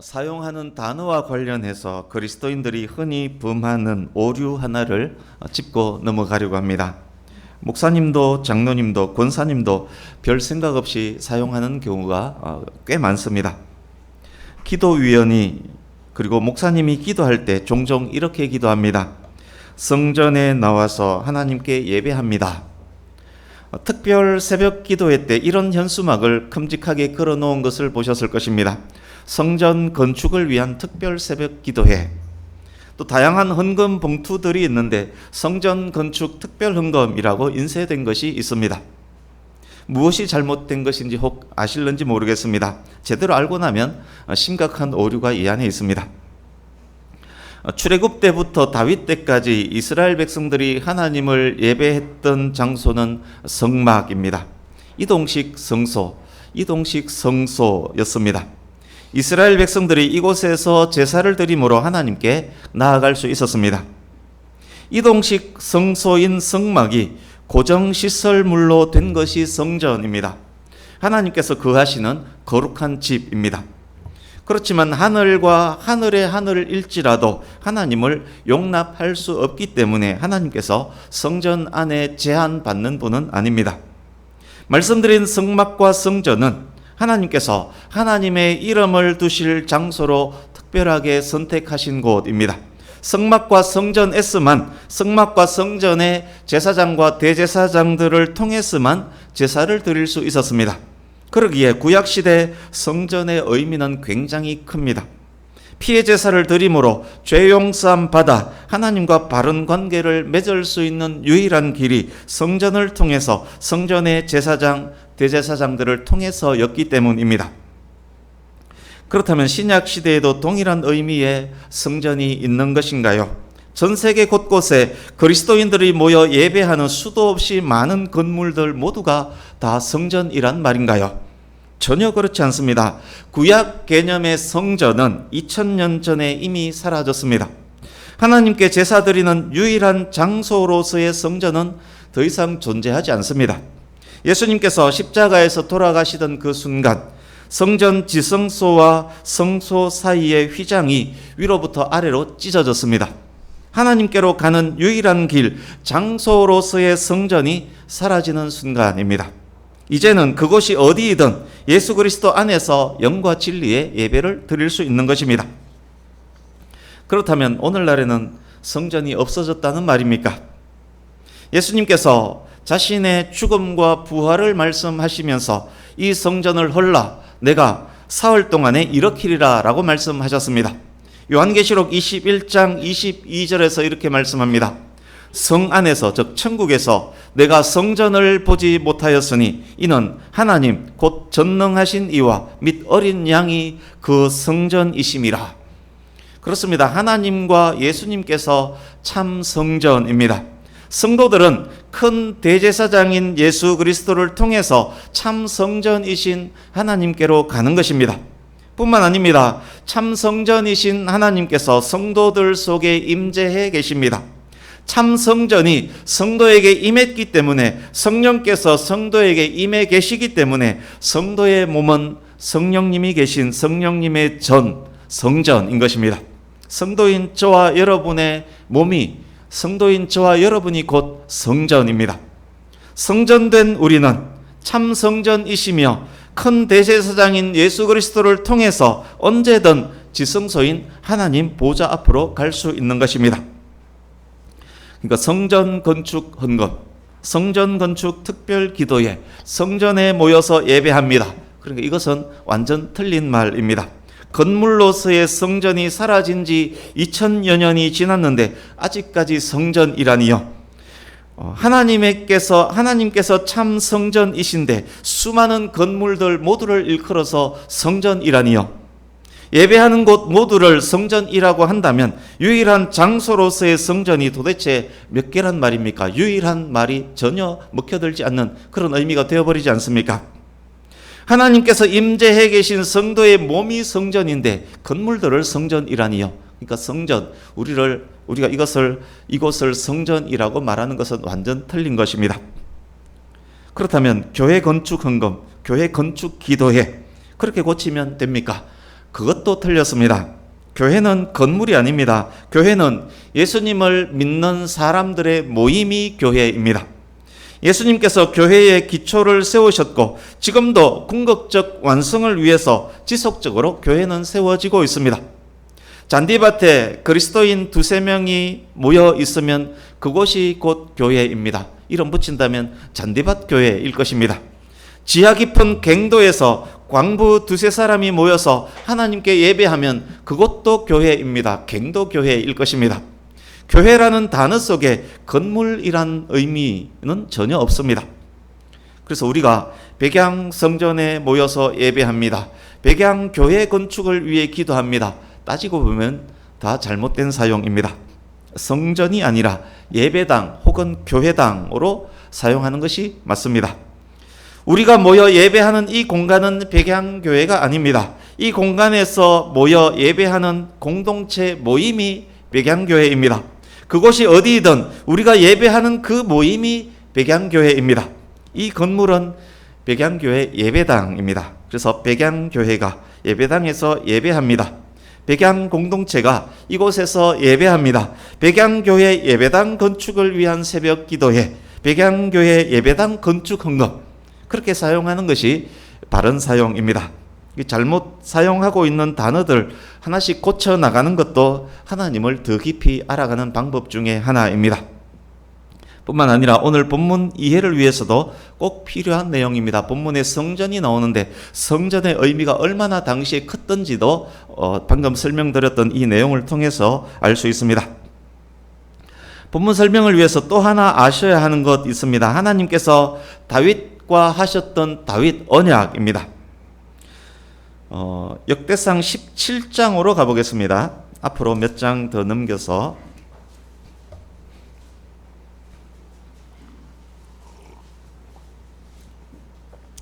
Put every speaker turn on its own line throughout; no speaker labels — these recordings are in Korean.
사용하는 단어와 관련해서 그리스도인들이 흔히 범하는 오류 하나를 짚고 넘어가려고 합니다. 목사님도 장로님도 권사님도 별 생각 없이 사용하는 경우가 꽤 많습니다. 기도위원이 그리고 목사님이 기도할 때 종종 이렇게 기도합니다. 성전에 나와서 하나님께 예배합니다. 특별 새벽 기도회 때 이런 현수막을 큼직하게 걸어놓은 것을 보셨을 것입니다. 성전 건축을 위한 특별 새벽 기도회. 또 다양한 헌금 봉투들이 있는데 성전 건축 특별 헌금이라고 인쇄된 것이 있습니다. 무엇이 잘못된 것인지 혹 아실는지 모르겠습니다. 제대로 알고 나면 심각한 오류가 이 안에 있습니다. 출애굽 때부터 다윗 때까지 이스라엘 백성들이 하나님을 예배했던 장소는 성막입니다. 이동식 성소였습니다. 이스라엘 백성들이 이곳에서 제사를 드림으로 하나님께 나아갈 수 있었습니다. 이동식 성소인 성막이 고정시설물로 된 것이 성전입니다. 하나님께서 거하시는 거룩한 집입니다. 그렇지만 하늘과 하늘의 하늘일지라도 하나님을 용납할 수 없기 때문에 하나님께서 성전 안에 제한받는 분은 아닙니다. 말씀드린 성막과 성전은 하나님께서 하나님의 이름을 두실 장소로 특별하게 선택하신 곳입니다. 성막과 성전의 제사장과 대제사장들을 통해서만 제사를 드릴 수 있었습니다. 그러기에 구약시대 성전의 의미는 굉장히 큽니다. 피해 제사를 드림으로 죄 용서함 받아 하나님과 바른 관계를 맺을 수 있는 유일한 길이 성전을 통해서 성전의 제사장, 대제사장들을 통해서였기 때문입니다. 그렇다면 신약 시대에도 동일한 의미의 성전이 있는 것인가요? 전 세계 곳곳에 그리스도인들이 모여 예배하는 수도 없이 많은 건물들 모두가 다 성전이란 말인가요? 전혀 그렇지 않습니다. 구약 개념의 성전은 2000년 전에 이미 사라졌습니다. 하나님께 제사 드리는 유일한 장소로서의 성전은 더 이상 존재하지 않습니다. 예수님께서 십자가에서 돌아가시던 그 순간 성전 지성소와 성소 사이의 휘장이 위로부터 아래로 찢어졌습니다. 하나님께로 가는 유일한 길, 장소로서의 성전이 사라지는 순간입니다. 이제는 그곳이 어디이든 예수 그리스도 안에서 영과 진리의 예배를 드릴 수 있는 것입니다. 그렇다면 오늘날에는 성전이 없어졌다는 말입니까? 예수님께서 자신의 죽음과 부활을 말씀하시면서 이 성전을 헐라 내가 사흘 동안에 일으키리라 라고 말씀하셨습니다. 요한계시록 21장 22절에서 이렇게 말씀합니다. 성 안에서 즉 천국에서 내가 성전을 보지 못하였으니 이는 하나님 곧 전능하신 이와 및 어린 양이 그 성전이심이라. 그렇습니다. 하나님과 예수님께서 참 성전입니다. 성도들은 큰 대제사장인 예수 그리스도를 통해서 참 성전이신 하나님께로 가는 것입니다. 뿐만 아닙니다. 참 성전이신 하나님께서 성도들 속에 임재해 계십니다. 참 성전이 성도에게 임했기 때문에 성령께서 성도에게 임해 계시기 때문에 성도의 몸은 성령님이 계신 성령님의 성전인 것입니다. 성도인 저와 여러분의 몸이 성도인 저와 여러분이 곧 성전입니다. 성전된 우리는 참 성전이시며 큰 대제사장인 예수 그리스도를 통해서 언제든 지성소인 하나님 보좌 앞으로 갈 수 있는 것입니다. 그러니까 성전 건축 헌금, 성전 건축 특별 기도회, 성전에 모여서 예배합니다. 그러니까 이것은 완전 틀린 말입니다. 건물로서의 성전이 사라진 지 2000여 년이 지났는데 아직까지 성전이라니요. 하나님께서 참 성전이신데 수많은 건물들 모두를 일컬어서 성전이라니요. 예배하는 곳 모두를 성전이라고 한다면 유일한 장소로서의 성전이 도대체 몇 개란 말입니까? 유일한 말이 전혀 먹혀들지 않는 그런 의미가 되어버리지 않습니까? 하나님께서 임재해 계신 성도의 몸이 성전인데 건물들을 성전이라니요. 그러니까 성전, 우리가 이곳을 성전이라고 말하는 것은 완전 틀린 것입니다. 그렇다면 교회 건축 헌금, 교회 건축 기도회 그렇게 고치면 됩니까? 그것도 틀렸습니다. 교회는 건물이 아닙니다. 교회는 예수님을 믿는 사람들의 모임이 교회입니다. 예수님께서 교회의 기초를 세우셨고 지금도 궁극적 완성을 위해서 지속적으로 교회는 세워지고 있습니다. 잔디밭에 그리스도인 두세 명이 모여 있으면 그곳이 곧 교회입니다. 이름 붙인다면 잔디밭 교회일 것입니다. 지하 깊은 갱도에서 광부 두세 사람이 모여서 하나님께 예배하면 그것도 교회입니다. 갱도 교회일 것입니다. 교회라는 단어 속에 건물이란 의미는 전혀 없습니다. 그래서 우리가 백양 성전에 모여서 예배합니다. 백양 교회 건축을 위해 기도합니다. 따지고 보면 다 잘못된 사용입니다. 성전이 아니라 예배당 혹은 교회당으로 사용하는 것이 맞습니다. 우리가 모여 예배하는 이 공간은 백양교회가 아닙니다. 이 공간에서 모여 예배하는 공동체 모임이 백양교회입니다. 그곳이 어디이든 우리가 예배하는 그 모임이 백양교회입니다. 이 건물은 백양교회 예배당입니다. 그래서 백양교회가 예배당에서 예배합니다. 백양 공동체가 이곳에서 예배합니다. 백양교회 예배당 건축을 위한 새벽 기도회, 백양교회 예배당 건축 헌금, 그렇게 사용하는 것이 바른 사용입니다. 잘못 사용하고 있는 단어들 하나씩 고쳐 나가는 것도 하나님을 더 깊이 알아가는 방법 중에 하나입니다. 뿐만 아니라 오늘 본문 이해를 위해서도 꼭 필요한 내용입니다. 본문에 성전이 나오는데 성전의 의미가 얼마나 당시에 컸던지도 방금 설명드렸던 이 내용을 통해서 알 수 있습니다. 본문 설명을 위해서 또 하나 아셔야 하는 것 있습니다. 하나님께서 다윗과 하셨던 다윗 언약입니다. 역대상 17장으로 가보겠습니다. 앞으로 몇 장 더 넘겨서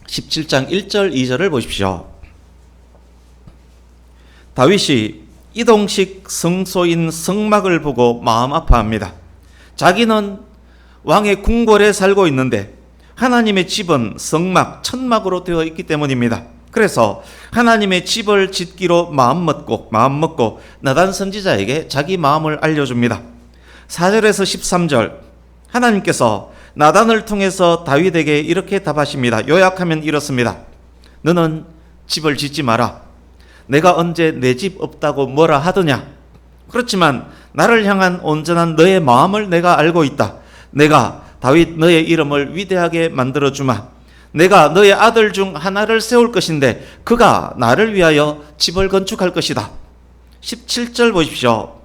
17장 1절 2절을 보십시오. 다윗이 이동식 성소인 성막을 보고 마음 아파합니다. 자기는 왕의 궁궐에 살고 있는데 하나님의 집은 성막, 천막으로 되어 있기 때문입니다. 그래서 하나님의 집을 짓기로 마음 먹고 나단 선지자에게 자기 마음을 알려줍니다. 4절에서 13절 하나님께서 나단을 통해서 다윗에게 이렇게 답하십니다. 요약하면 이렇습니다. 너는 집을 짓지 마라. 내가 언제 내 집 없다고 뭐라 하더냐. 그렇지만 나를 향한 온전한 너의 마음을 내가 알고 있다. 내가 다윗 너의 이름을 위대하게 만들어주마. 내가 너의 아들 중 하나를 세울 것인데 그가 나를 위하여 집을 건축할 것이다. 17절 보십시오.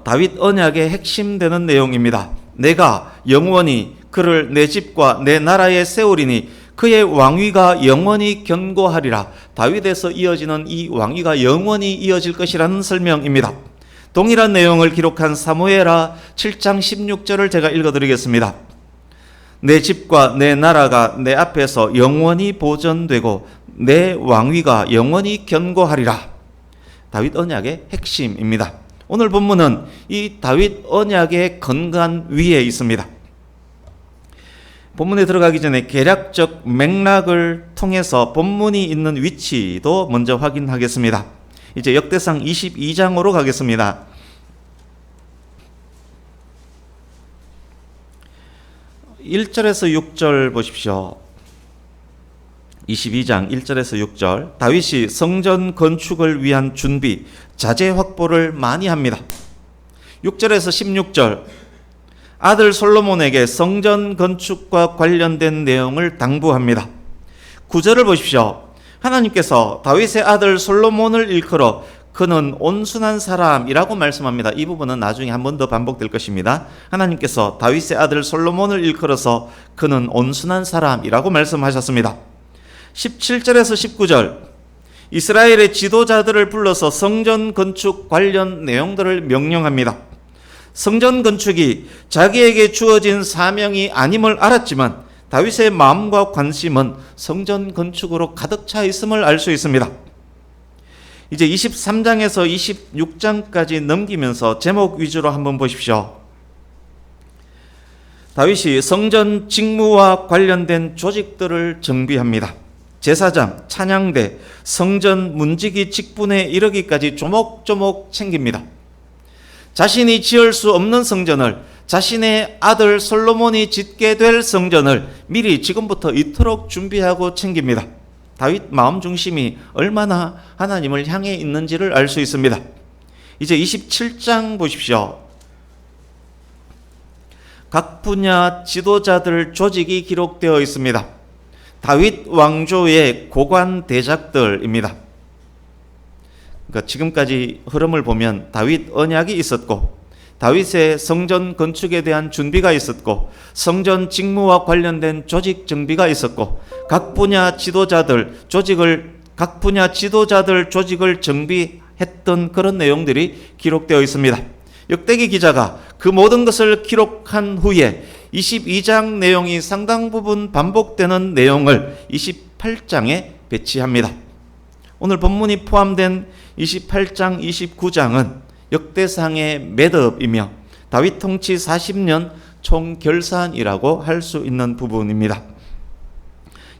다윗 언약의 핵심되는 내용입니다. 내가 영원히 그를 내 집과 내 나라에 세우리니 그의 왕위가 영원히 견고하리라. 다윗에서 이어지는 이 왕위가 영원히 이어질 것이라는 설명입니다. 동일한 내용을 기록한 사무엘하 7장 16절을 제가 읽어드리겠습니다. 내 집과 내 나라가 내 앞에서 영원히 보존되고 내 왕위가 영원히 견고하리라. 다윗 언약의 핵심입니다. 오늘 본문은 이 다윗 언약의 근간 위에 있습니다. 본문에 들어가기 전에 개략적 맥락을 통해서 본문이 있는 위치도 먼저 확인하겠습니다. 이제 역대상 22장으로 가겠습니다. 1절에서 6절 보십시오. 22장 1절에서 6절 다윗이 성전 건축을 위한 준비, 자재 확보를 많이 합니다. 6절에서 16절 아들 솔로몬에게 성전 건축과 관련된 내용을 당부합니다. 9절을 보십시오. 하나님께서 다윗의 아들 솔로몬을 일컬어 그는 온순한 사람이라고 말씀합니다. 이 부분은 나중에 한 번 더 반복될 것입니다. 하나님께서 다윗의 아들 솔로몬을 일컬어서 그는 온순한 사람이라고 말씀하셨습니다. 17절에서 19절 이스라엘의 지도자들을 불러서 성전 건축 관련 내용들을 명령합니다. 성전 건축이 자기에게 주어진 사명이 아님을 알았지만 다윗의 마음과 관심은 성전 건축으로 가득 차 있음을 알 수 있습니다. 이제 23장에서 26장까지 넘기면서 제목 위주로 한번 보십시오. 다윗이 성전 직무와 관련된 조직들을 정비합니다. 제사장, 찬양대, 성전 문지기 직분에 이르기까지 조목조목 챙깁니다. 자신이 지을 수 없는 성전을, 자신의 아들 솔로몬이 짓게 될 성전을 미리 지금부터 이토록 준비하고 챙깁니다. 다윗 마음 중심이 얼마나 하나님을 향해 있는지를 알 수 있습니다. 이제 27장 보십시오. 각 분야 지도자들 조직이 기록되어 있습니다. 다윗 왕조의 고관 대작들입니다. 그러니까 지금까지 흐름을 보면 다윗 언약이 있었고, 다윗의 성전 건축에 대한 준비가 있었고, 성전 직무와 관련된 조직 정비가 있었고, 각 분야 지도자들 조직을 정비했던 그런 내용들이 기록되어 있습니다. 역대기 기자가 그 모든 것을 기록한 후에 22장 내용이 상당 부분 반복되는 내용을 28장에 배치합니다. 오늘 본문이 포함된 28장, 29장은 역대상의 매듭이며 다윗 통치 40년 총결산이라고 할 수 있는 부분입니다.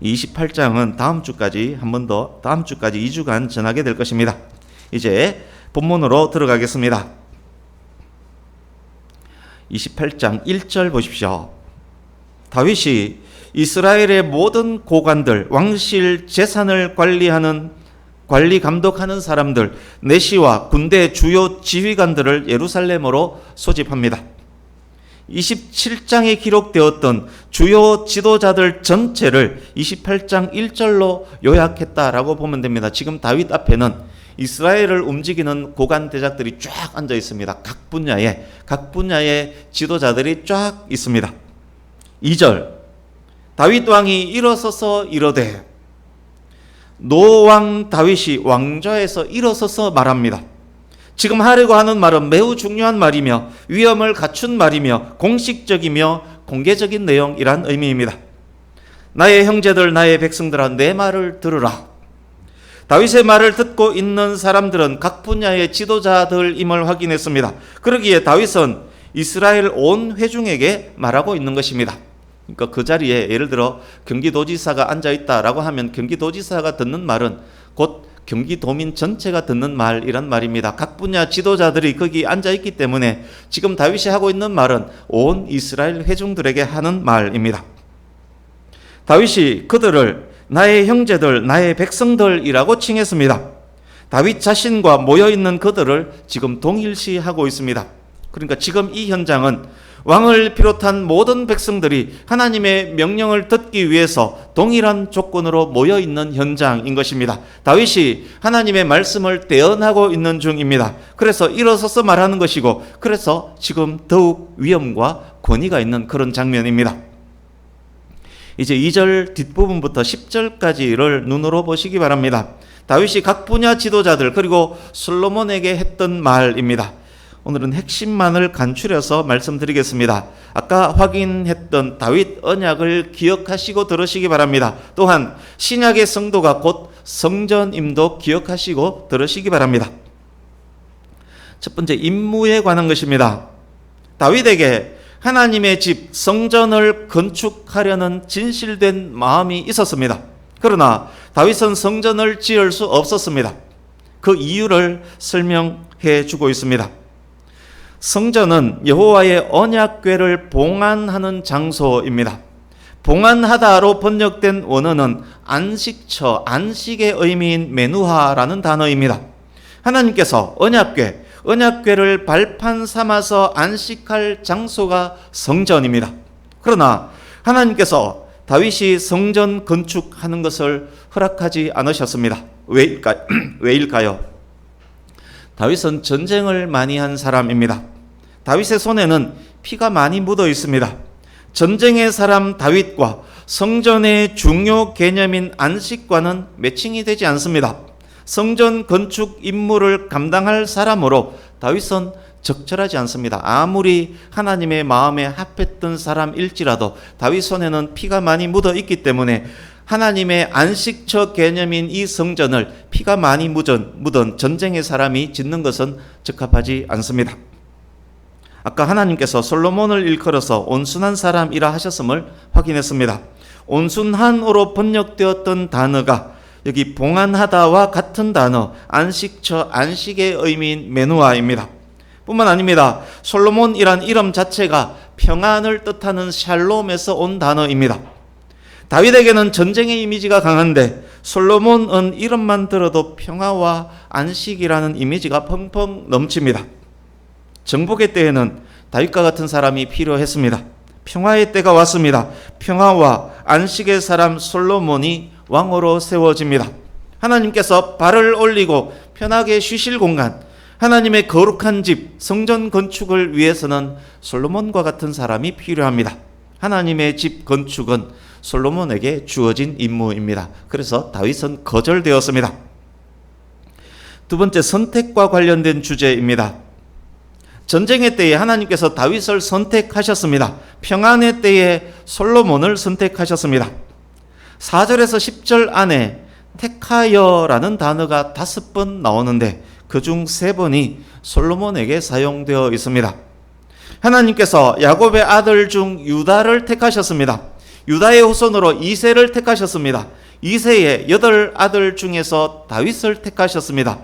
28장은 다음 주까지 2주간 전하게 될 것입니다. 이제 본문으로 들어가겠습니다. 28장 1절 보십시오. 다윗이 이스라엘의 모든 고관들, 왕실 재산을 관리 감독하는 사람들, 내시와 군대 주요 지휘관들을 예루살렘으로 소집합니다. 27장에 기록되었던 주요 지도자들 전체를 28장 1절로 요약했다라고 보면 됩니다. 지금 다윗 앞에는 이스라엘을 움직이는 고관 대작들이 쫙 앉아 있습니다. 각 분야의 지도자들이 쫙 있습니다. 2절, 다윗 왕이 일어서서 이르되, 노왕 다윗이 왕좌에서 일어서서 말합니다. 지금 하려고 하는 말은 매우 중요한 말이며 위엄을 갖춘 말이며 공식적이며 공개적인 내용이란 의미입니다. 나의 형제들, 나의 백성들아, 내 말을 들으라. 다윗의 말을 듣고 있는 사람들은 각 분야의 지도자들임을 확인했습니다. 그러기에 다윗은 이스라엘 온 회중에게 말하고 있는 것입니다. 그러니까 그 자리에 예를 들어 경기도지사가 앉아있다라고 하면 경기도지사가 듣는 말은 곧 경기도민 전체가 듣는 말이란 말입니다. 각 분야 지도자들이 거기 앉아있기 때문에 지금 다윗이 하고 있는 말은 온 이스라엘 회중들에게 하는 말입니다. 다윗이 그들을 나의 형제들, 나의 백성들이라고 칭했습니다. 다윗 자신과 모여있는 그들을 지금 동일시하고 있습니다. 그러니까 지금 이 현장은 왕을 비롯한 모든 백성들이 하나님의 명령을 듣기 위해서 동일한 조건으로 모여있는 현장인 것입니다. 다윗이 하나님의 말씀을 대언하고 있는 중입니다. 그래서 일어서서 말하는 것이고, 그래서 지금 더욱 위엄과 권위가 있는 그런 장면입니다. 이제 2절 뒷부분부터 10절까지를 눈으로 보시기 바랍니다. 다윗이 각 분야 지도자들 그리고 솔로몬에게 했던 말입니다. 오늘은 핵심만을 간추려서 말씀드리겠습니다. 아까 확인했던 다윗 언약을 기억하시고 들으시기 바랍니다. 또한 신약의 성도가 곧 성전임도 기억하시고 들으시기 바랍니다. 첫 번째, 임무에 관한 것입니다. 다윗에게 하나님의 집 성전을 건축하려는 진실된 마음이 있었습니다. 그러나 다윗은 성전을 지을 수 없었습니다. 그 이유를 설명해 주고 있습니다. 성전은 여호와의 언약궤를 봉안하는 장소입니다. 봉안하다로 번역된 원어는 안식처, 안식의 의미인 메누하라는 단어입니다. 하나님께서 언약궤를 발판 삼아서 안식할 장소가 성전입니다. 그러나 하나님께서 다윗이 성전 건축하는 것을 허락하지 않으셨습니다. 왜일까요? 다윗은 전쟁을 많이 한 사람입니다. 다윗의 손에는 피가 많이 묻어 있습니다. 전쟁의 사람 다윗과 성전의 중요 개념인 안식과는 매칭이 되지 않습니다. 성전 건축 임무를 감당할 사람으로 다윗은 적절하지 않습니다. 아무리 하나님의 마음에 합했던 사람일지라도 다윗 손에는 피가 많이 묻어 있기 때문에 하나님의 안식처 개념인 이 성전을 피가 많이 묻은 전쟁의 사람이 짓는 것은 적합하지 않습니다. 아까 하나님께서 솔로몬을 일컬어서 온순한 사람이라 하셨음을 확인했습니다. 온순한으로 번역되었던 단어가 여기 봉안하다와 같은 단어 안식처, 안식의 의미인 메누아입니다. 뿐만 아닙니다. 솔로몬이란 이름 자체가 평안을 뜻하는 샬롬에서 온 단어입니다. 다윗에게는 전쟁의 이미지가 강한데 솔로몬은 이름만 들어도 평화와 안식이라는 이미지가 펑펑 넘칩니다. 정복의 때에는 다윗과 같은 사람이 필요했습니다. 평화의 때가 왔습니다. 평화와 안식의 사람 솔로몬이 왕으로 세워집니다. 하나님께서 발을 올리고 편하게 쉬실 공간, 하나님의 거룩한 집, 성전 건축을 위해서는 솔로몬과 같은 사람이 필요합니다. 하나님의 집 건축은 솔로몬에게 주어진 임무입니다. 그래서 다윗은 거절되었습니다. 두 번째, 선택과 관련된 주제입니다. 전쟁의 때에 하나님께서 다윗을 선택하셨습니다. 평안의 때에 솔로몬을 선택하셨습니다. 4절에서 10절 안에 택하여라는 단어가 5번 나오는데 그중 3번이 솔로몬에게 사용되어 있습니다. 하나님께서 야곱의 아들 중 유다를 택하셨습니다. 유다의 후손으로 이새를 택하셨습니다. 이새의 8아들 중에서 다윗을 택하셨습니다.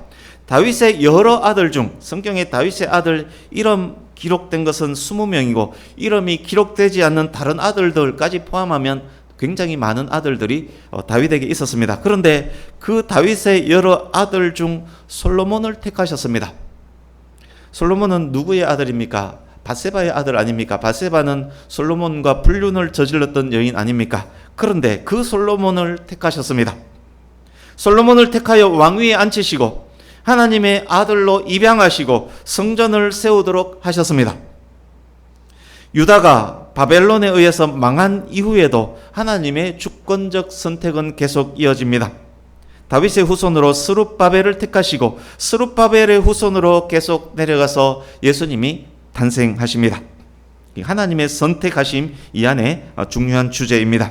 다윗의 여러 아들 중 성경에 다윗의 아들 이름 기록된 것은 20명이고 이름이 기록되지 않는 다른 아들들까지 포함하면 굉장히 많은 아들들이 다윗에게 있었습니다. 그런데 그 다윗의 여러 아들 중 솔로몬을 택하셨습니다. 솔로몬은 누구의 아들입니까? 밧세바의 아들 아닙니까? 밧세바는 솔로몬과 불륜을 저질렀던 여인 아닙니까? 그런데 그 솔로몬을 택하셨습니다. 솔로몬을 택하여 왕위에 앉히시고 하나님의 아들로 입양하시고 성전을 세우도록 하셨습니다. 유다가 바벨론에 의해서 망한 이후에도 하나님의 주권적 선택은 계속 이어집니다. 다윗의 후손으로 스룹바벨을 택하시고 스룹바벨의 후손으로 계속 내려가서 예수님이 탄생하십니다. 하나님의 선택하심 이 안에 중요한 주제입니다.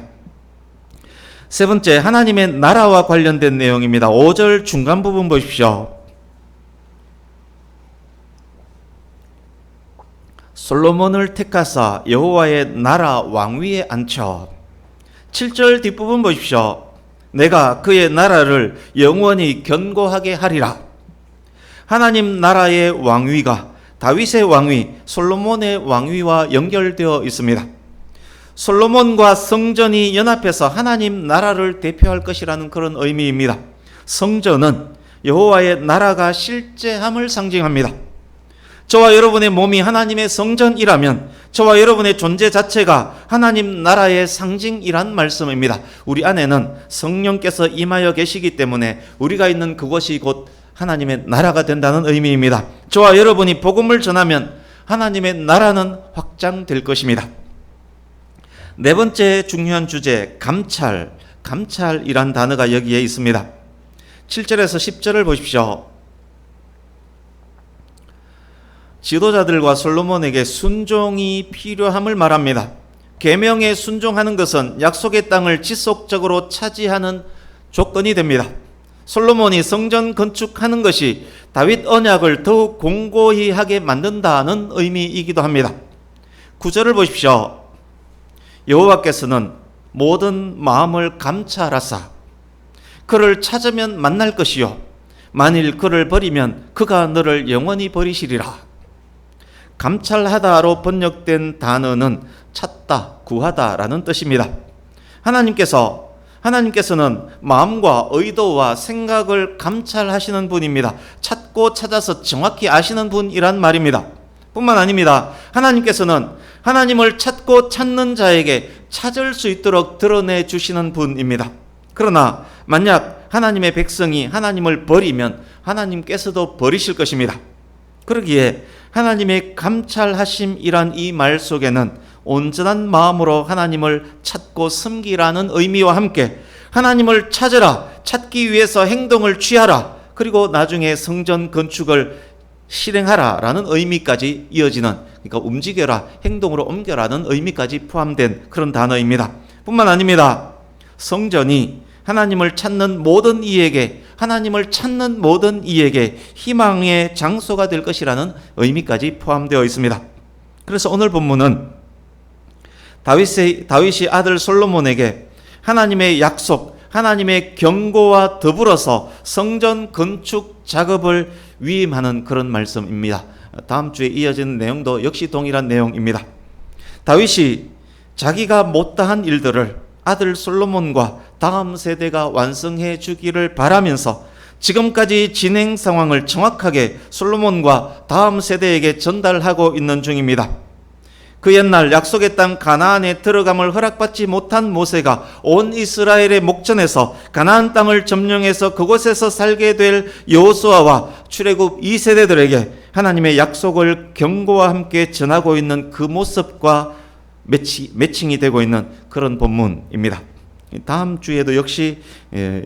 세 번째, 하나님의 나라와 관련된 내용입니다. 5절 중간 부분 보십시오. 솔로몬을 택하사 여호와의 나라 왕위에 앉혀. 7절 뒷부분 보십시오. 내가 그의 나라를 영원히 견고하게 하리라. 하나님 나라의 왕위가 다윗의 왕위, 솔로몬의 왕위와 연결되어 있습니다. 솔로몬과 성전이 연합해서 하나님 나라를 대표할 것이라는 그런 의미입니다. 성전은 여호와의 나라가 실제함을 상징합니다. 저와 여러분의 몸이 하나님의 성전이라면 저와 여러분의 존재 자체가 하나님 나라의 상징이란 말씀입니다. 우리 안에는 성령께서 임하여 계시기 때문에 우리가 있는 그곳이 곧 하나님의 나라가 된다는 의미입니다. 저와 여러분이 복음을 전하면 하나님의 나라는 확장될 것입니다. 네 번째 중요한 주제, 감찰. 감찰이란 단어가 여기에 있습니다. 7절에서 10절을 보십시오. 지도자들과 솔로몬에게 순종이 필요함을 말합니다. 계명에 순종하는 것은 약속의 땅을 지속적으로 차지하는 조건이 됩니다. 솔로몬이 성전 건축하는 것이 다윗 언약을 더욱 공고히 하게 만든다는 의미이기도 합니다. 9절을 보십시오. 여호와께서는 모든 마음을 감찰하사 그를 찾으면 만날 것이요 만일 그를 버리면 그가 너를 영원히 버리시리라. 감찰하다로 번역된 단어는 찾다, 구하다라는 뜻입니다. 하나님께서는 마음과 의도와 생각을 감찰하시는 분입니다. 찾고 찾아서 정확히 아시는 분이란 말입니다. 뿐만 아닙니다. 하나님께서는 하나님을 찾고 찾는 자에게 찾을 수 있도록 드러내 주시는 분입니다. 그러나 만약 하나님의 백성이 하나님을 버리면 하나님께서도 버리실 것입니다. 그러기에 하나님의 감찰하심이란 이 말 속에는 온전한 마음으로 하나님을 찾고 섬기라는 의미와 함께 하나님을 찾으라, 찾기 위해서 행동을 취하라, 그리고 나중에 성전 건축을 실행하라 라는 의미까지 이어지는, 그러니까 움직여라, 행동으로 옮겨라는 의미까지 포함된 그런 단어입니다. 뿐만 아닙니다. 성전이 하나님을 찾는 모든 이에게, 하나님을 찾는 모든 이에게 희망의 장소가 될 것이라는 의미까지 포함되어 있습니다. 그래서 오늘 본문은 다윗이 아들 솔로몬에게 하나님의 약속, 하나님의 경고와 더불어서 성전 건축 작업을 위임하는 그런 말씀입니다. 다음 주에 이어지는 내용도 역시 동일한 내용입니다. 다윗이 자기가 못다한 일들을 아들 솔로몬과 다음 세대가 완성해 주기를 바라면서 지금까지 진행 상황을 정확하게 솔로몬과 다음 세대에게 전달하고 있는 중입니다. 그 옛날 약속의 땅 가나안에 들어감을 허락받지 못한 모세가 온 이스라엘의 목전에서 가나안 땅을 점령해서 그곳에서 살게 될 여호수아와 출애굽 2세대들에게 하나님의 약속을 경고와 함께 전하고 있는 그 모습과 매칭이 되고 있는 그런 본문입니다. 다음 주에도 역시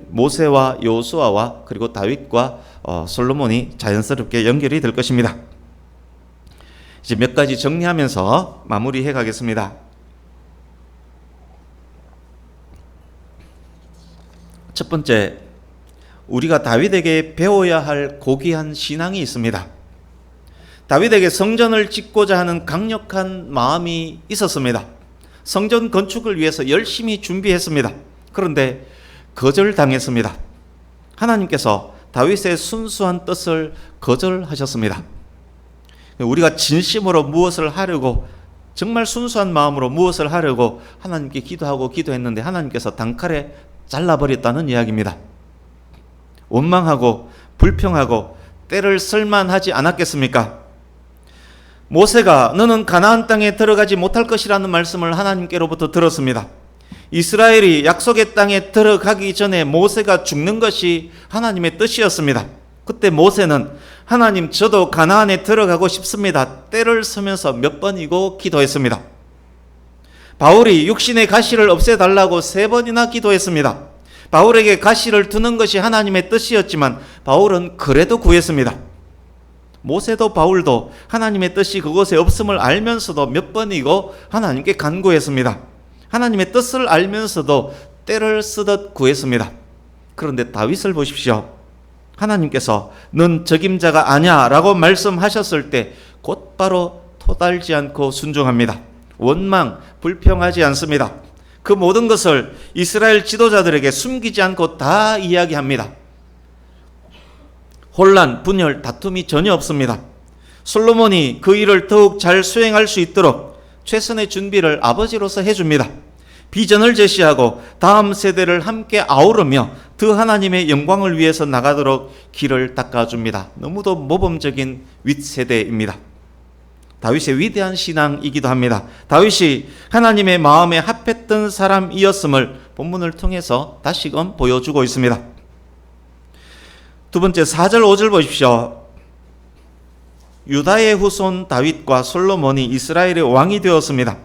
모세와 여호수아와 그리고 다윗과 솔로몬이 자연스럽게 연결이 될 것입니다. 이제 몇 가지 정리하면서 마무리해 가겠습니다. 첫 번째, 우리가 다윗에게 배워야 할 고귀한 신앙이 있습니다. 다윗에게 성전을 짓고자 하는 강력한 마음이 있었습니다. 성전 건축을 위해서 열심히 준비했습니다. 그런데 거절당했습니다. 하나님께서 다윗의 순수한 뜻을 거절하셨습니다. 우리가 진심으로 무엇을 하려고, 정말 순수한 마음으로 무엇을 하려고 하나님께 기도했는데 하나님께서 단칼에 잘라버렸다는 이야기입니다. 원망하고 불평하고 때를 쓸만하지 않았겠습니까? 모세가 너는 가나안 땅에 들어가지 못할 것이라는 말씀을 하나님께로부터 들었습니다. 이스라엘이 약속의 땅에 들어가기 전에 모세가 죽는 것이 하나님의 뜻이었습니다. 그때 모세는 하나님, 저도 가나안에 들어가고 싶습니다. 때를 쓰면서 몇 번이고 기도했습니다. 바울이 육신의 가시를 없애달라고 3번이나 기도했습니다. 바울에게 가시를 두는 것이 하나님의 뜻이었지만 바울은 그래도 구했습니다. 모세도 바울도 하나님의 뜻이 그곳에 없음을 알면서도 몇 번이고 하나님께 간구했습니다. 하나님의 뜻을 알면서도 때를 쓰듯 구했습니다. 그런데 다윗을 보십시오. 하나님께서 넌 적임자가 아니야 라고 말씀하셨을 때 곧바로 토달지 않고 순종합니다. 원망, 불평하지 않습니다. 그 모든 것을 이스라엘 지도자들에게 숨기지 않고 다 이야기합니다. 혼란, 분열, 다툼이 전혀 없습니다. 솔로몬이 그 일을 더욱 잘 수행할 수 있도록 최선의 준비를 아버지로서 해줍니다. 비전을 제시하고 다음 세대를 함께 아우르며 더 하나님의 영광을 위해서 나가도록 길을 닦아줍니다. 너무도 모범적인 윗세대입니다. 다윗의 위대한 신앙이기도 합니다. 다윗이 하나님의 마음에 합했던 사람이었음을 본문을 통해서 다시금 보여주고 있습니다. 두 번째, 4절 5절 보십시오. 유다의 후손 다윗과 솔로몬이 이스라엘의 왕이 되었습니다.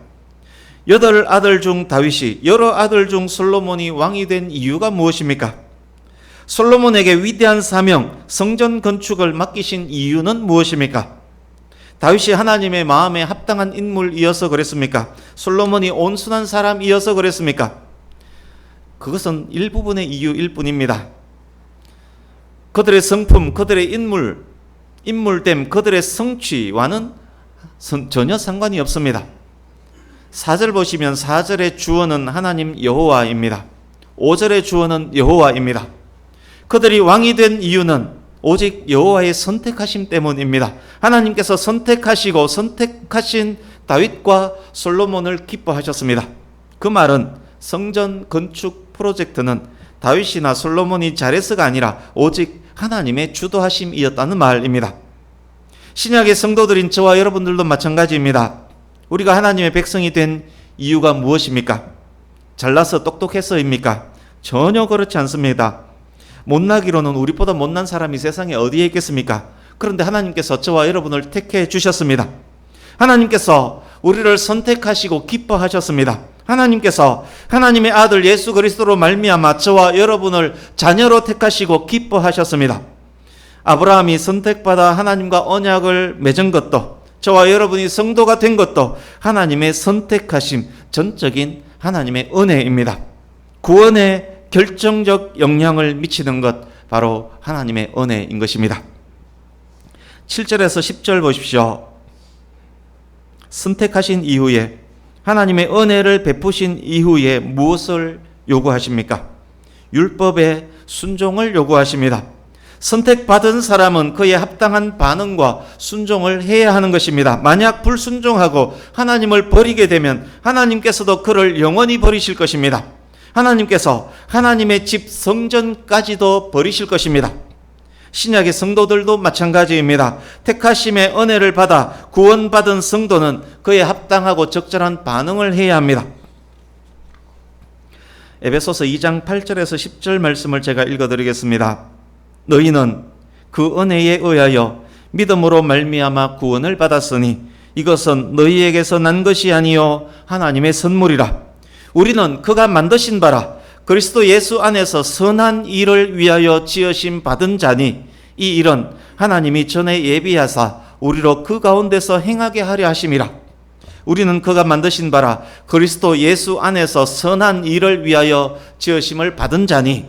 8아들 중 다윗이 여러 아들 중 솔로몬이 왕이 된 이유가 무엇입니까? 솔로몬에게 위대한 사명, 성전 건축을 맡기신 이유는 무엇입니까? 다윗이 하나님의 마음에 합당한 인물이어서 그랬습니까? 솔로몬이 온순한 사람이어서 그랬습니까? 그것은 일부분의 이유일 뿐입니다. 그들의 성품, 그들의 인물됨, 그들의 성취와는 전혀 상관이 없습니다. 4절 보시면 4절의 주어는 하나님 여호와입니다. 5절의 주어는 여호와입니다. 그들이 왕이 된 이유는 오직 여호와의 선택하심 때문입니다. 하나님께서 선택하시고 선택하신 다윗과 솔로몬을 기뻐하셨습니다. 그 말은 성전 건축 프로젝트는 다윗이나 솔로몬이 잘해서가 아니라 오직 하나님의 주도하심이었다는 말입니다. 신약의 성도들인 저와 여러분들도 마찬가지입니다. 우리가 하나님의 백성이 된 이유가 무엇입니까? 잘나서 똑똑해서입니까? 전혀 그렇지 않습니다. 못나기로는 우리보다 못난 사람이 세상에 어디에 있겠습니까? 그런데 하나님께서 저와 여러분을 택해 주셨습니다. 하나님께서 우리를 선택하시고 기뻐하셨습니다. 하나님께서 하나님의 아들 예수 그리스도로 말미암아 저와 여러분을 자녀로 택하시고 기뻐하셨습니다. 아브라함이 선택받아 하나님과 언약을 맺은 것도, 저와 여러분이 성도가 된 것도 하나님의 선택하심, 전적인 하나님의 은혜입니다. 구원에 결정적 영향을 미치는 것, 바로 하나님의 은혜인 것입니다. 7절에서 10절 보십시오. 선택하신 이후에, 하나님의 은혜를 베푸신 이후에 무엇을 요구하십니까? 율법의 순종을 요구하십니다. 선택받은 사람은 그에 합당한 반응과 순종을 해야 하는 것입니다. 만약 불순종하고 하나님을 버리게 되면 하나님께서도 그를 영원히 버리실 것입니다. 하나님께서 하나님의 집 성전까지도 버리실 것입니다. 신약의 성도들도 마찬가지입니다. 택하심의 은혜를 받아 구원받은 성도는 그에 합당하고 적절한 반응을 해야 합니다. 에베소서 2장 8절에서 10절 말씀을 제가 읽어드리겠습니다. 너희는 그 은혜에 의하여 믿음으로 말미암아 구원을 받았으니 이것은 너희에게서 난 것이 아니요 하나님의 선물이라. 우리는 그가 만드신 바라 그리스도 예수 안에서 선한 일을 위하여 지으심 받은 자니 이 일은 하나님이 전에 예비하사 우리로 그 가운데서 행하게 하려 하심이라. 우리는 그가 만드신 바라 그리스도 예수 안에서 선한 일을 위하여 지으심을 받은 자니.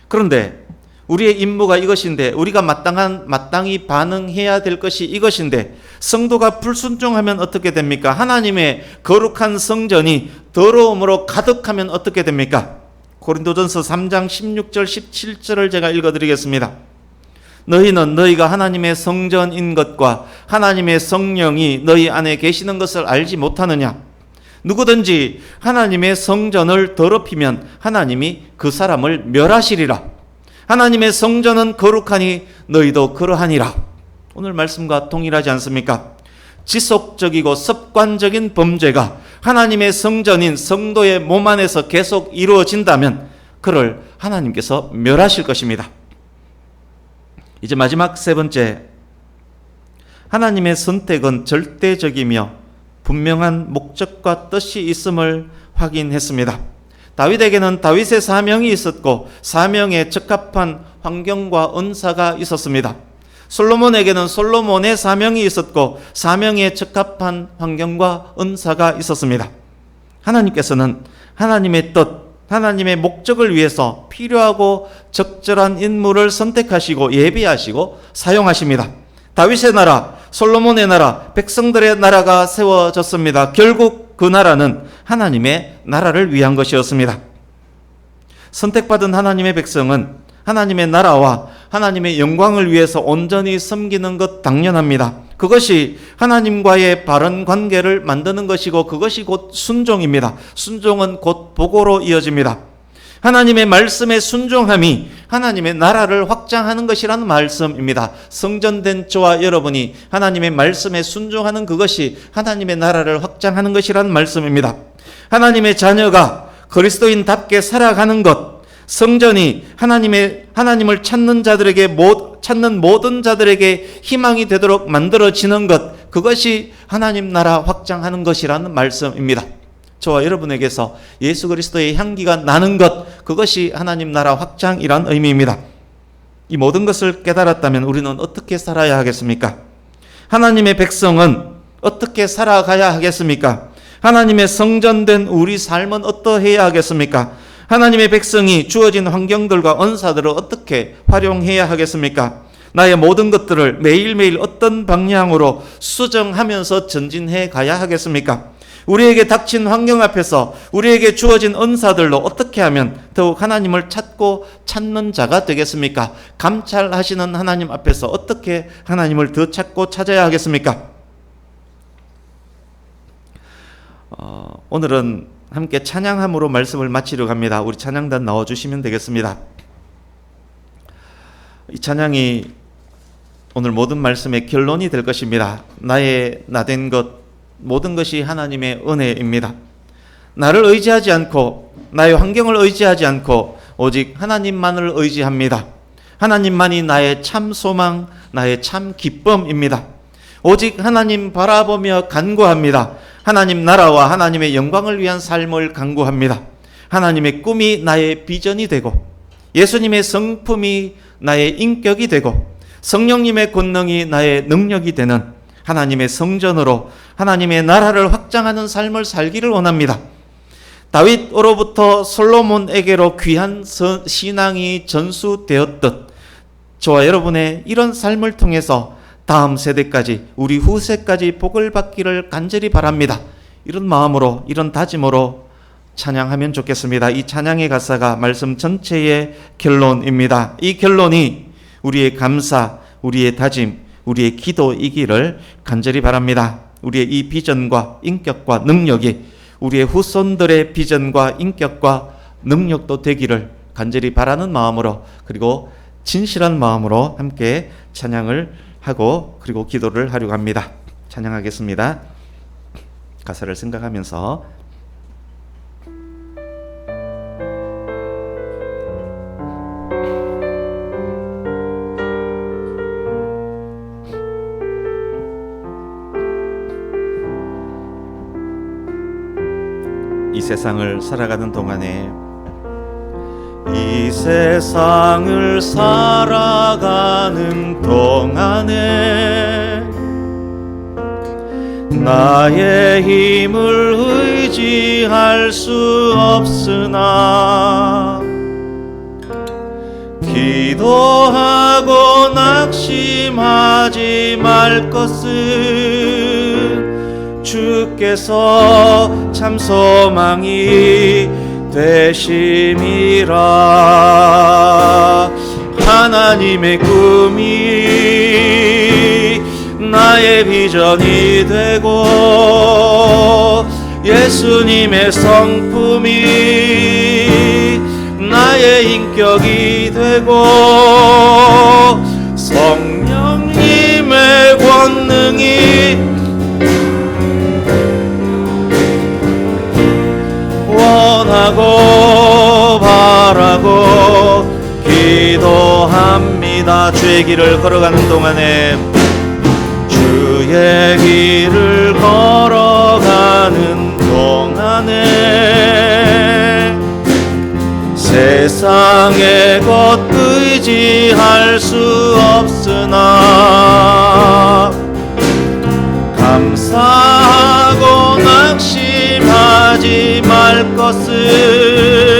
그런데 우리의 임무가 이것인데, 우리가 마땅히 반응해야 될 것이 이것인데, 성도가 불순종하면 어떻게 됩니까? 하나님의 거룩한 성전이 더러움으로 가득하면 어떻게 됩니까? 고린도전서 3장 16절 17절을 제가 읽어드리겠습니다. 너희는 너희가 하나님의 성전인 것과 하나님의 성령이 너희 안에 계시는 것을 알지 못하느냐? 누구든지 하나님의 성전을 더럽히면 하나님이 그 사람을 멸하시리라. 하나님의 성전은 거룩하니 너희도 그러하니라. 오늘 말씀과 동일하지 않습니까? 지속적이고 습관적인 범죄가 하나님의 성전인 성도의 몸 안에서 계속 이루어진다면 그를 하나님께서 멸하실 것입니다. 이제 마지막 세 번째, 하나님의 선택은 절대적이며 분명한 목적과 뜻이 있음을 확인했습니다. 다윗에게는 다윗의 사명이 있었고 사명에 적합한 환경과 은사가 있었습니다. 솔로몬에게는 솔로몬의 사명이 있었고 사명에 적합한 환경과 은사가 있었습니다. 하나님께서는 하나님의 뜻, 하나님의 목적을 위해서 필요하고 적절한 인물을 선택하시고 예비하시고 사용하십니다. 다윗의 나라, 솔로몬의 나라, 백성들의 나라가 세워졌습니다. 결국 그 나라는 하나님의 나라를 위한 것이었습니다. 선택받은 하나님의 백성은 하나님의 나라와 하나님의 영광을 위해서 온전히 섬기는 것 당연합니다. 그것이 하나님과의 바른 관계를 만드는 것이고 그것이 곧 순종입니다. 순종은 곧 복으로 이어집니다. 하나님의 말씀에 순종함이 하나님의 나라를 확장하는 것이라는 말씀입니다. 성전된 저와 여러분이 하나님의 말씀에 순종하는 그것이 하나님의 나라를 확장하는 것이라는 말씀입니다. 하나님의 자녀가 그리스도인답게 살아가는 것, 성전이 하나님을 찾는 모든 자들에게 희망이 되도록 만들어지는 것, 그것이 하나님 나라 확장하는 것이라는 말씀입니다. 저와 여러분에게서 예수 그리스도의 향기가 나는 것, 그것이 하나님 나라 확장이란 의미입니다. 이 모든 것을 깨달았다면 우리는 어떻게 살아야 하겠습니까? 하나님의 백성은 어떻게 살아가야 하겠습니까? 하나님의 성전된 우리 삶은 어떠해야 하겠습니까? 하나님의 백성이 주어진 환경들과 은사들을 어떻게 활용해야 하겠습니까? 나의 모든 것들을 매일매일 어떤 방향으로 수정하면서 전진해 가야 하겠습니까? 우리에게 닥친 환경 앞에서 우리에게 주어진 은사들로 어떻게 하면 더욱 하나님을 찾는 자가 되겠습니까? 감찰하시는 하나님 앞에서 어떻게 하나님을 더 찾고 찾아야 하겠습니까? 오늘은 함께 찬양함으로 말씀을 마치려고 합니다. 우리 찬양단 나와주시면 되겠습니다. 이 찬양이 오늘 모든 말씀의 결론이 될 것입니다. 나의 나된 것, 모든 것이 하나님의 은혜입니다. 나를 의지하지 않고 나의 환경을 의지하지 않고 오직 하나님만을 의지합니다. 하나님만이 나의 참 소망, 나의 참 기쁨입니다. 오직 하나님 바라보며 간구합니다. 하나님 나라와 하나님의 영광을 위한 삶을 간구합니다. 하나님의 꿈이 나의 비전이 되고 예수님의 성품이 나의 인격이 되고 성령님의 권능이 나의 능력이 되는 하나님의 성전으로 하나님의 나라를 확장하는 삶을 살기를 원합니다. 다윗으로부터 솔로몬에게로 귀한 신앙이 전수되었듯 저와 여러분의 이런 삶을 통해서 다음 세대까지, 우리 후세까지 복을 받기를 간절히 바랍니다. 이런 마음으로, 이런 다짐으로 찬양하면 좋겠습니다. 이 찬양의 가사가 말씀 전체의 결론입니다. 이 결론이 우리의 감사, 우리의 다짐, 우리의 기도이기를 간절히 바랍니다. 우리의 이 비전과 인격과 능력이 우리의 후손들의 비전과 인격과 능력도 되기를 간절히 바라는 마음으로, 그리고 진실한 마음으로 함께 찬양을 하고 그리고 기도를 하려고 합니다. 찬양하겠습니다. 가사를 생각하면서 이 세상을 살아가는 동안에, 이 세상을 살아가는 동안에 나의 힘을 의지할 수 없으나 기도하고 낙심하지 말 것은 주께서 참 소망이 되심이라. 하나님의 꿈이 나의 비전이 되고 예수님의 성품이 나의 인격이 되고 성령님의 권능이 원하고 바라고 기도합니다. 주의 길을 걸어가는 동안에, 주의 길을 걸어가는 동안에 세상의 것 의지할 수 없으나 감사하고 낙심하지 말 것은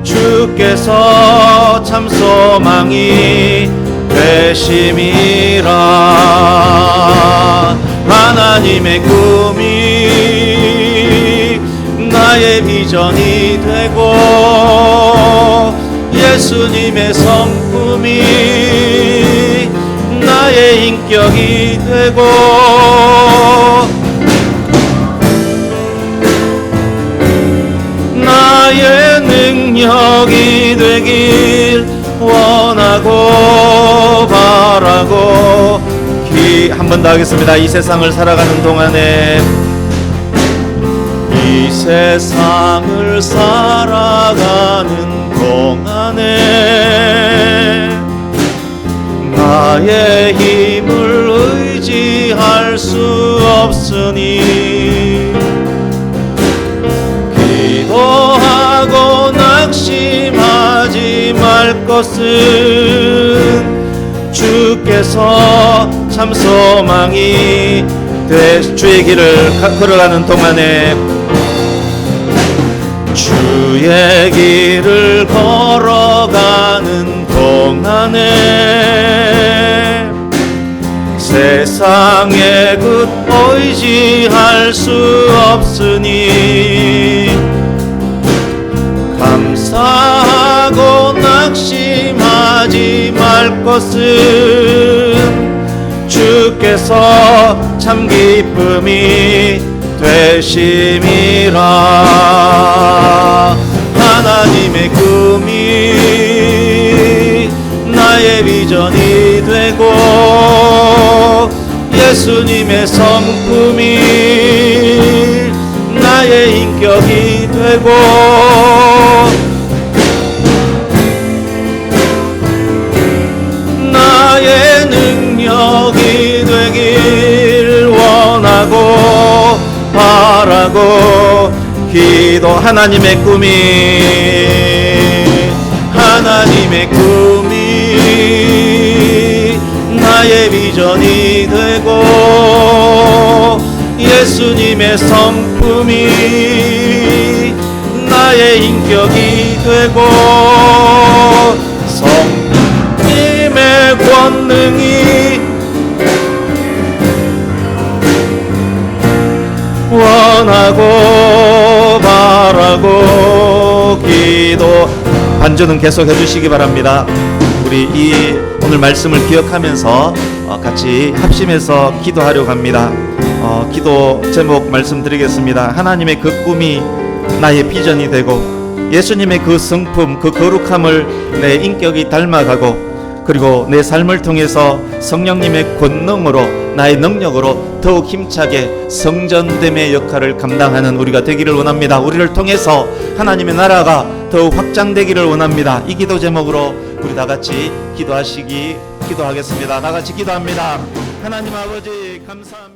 주께서 참 소망이 되심이라. 하나님의 꿈이 나의 비전이 되고 예수님의 성품이 나의 인격이 되고 나의 능력이 되길 원하고 바라고 한 번 더 하겠습니다. 이 세상을 살아가는 동안에, 이 세상을 살아가는 동안에 나의 힘을 의지할 수 없으니 기도하고 낙심하지 말 것은 주께서 참 소망이 주의 길을 걸어가는 동안에, 주의 길을 걸어가는 동안에 세상의 것 의지할 수 없으니 감사하고 낙심하지 말 것은 주께서 참 기쁨이 되심이라. 하나님의 꿈이 나의 비전이 되고 예수님의 성품이 나의 인격이 되고 나의 능력이 되길 원하고 바라고 기도. 하나님의 꿈이 나의 비전이 되고 예수님의 성품이 나의 인격이 되고 성님의 권능이 원하고 바라고 반주는 계속 해주시기 바랍니다. 우리 이 오늘 말씀을 기억하면서 같이 합심해서 기도하려고 합니다. 기도 제목 말씀드리겠습니다. 하나님의 그 꿈이 나의 비전이 되고 예수님의 그 성품, 그 거룩함을 내 인격이 닮아가고 그리고 내 삶을 통해서 성령님의 권능으로 나의 능력으로 더욱 힘차게 성전됨의 역할을 감당하는 우리가 되기를 원합니다. 우리를 통해서 하나님의 나라가 더욱 확장되기를 원합니다. 이 기도 제목으로 우리 다 같이 기도하겠습니다. 다 같이 기도합니다. 하나님 아버지 감사합니다.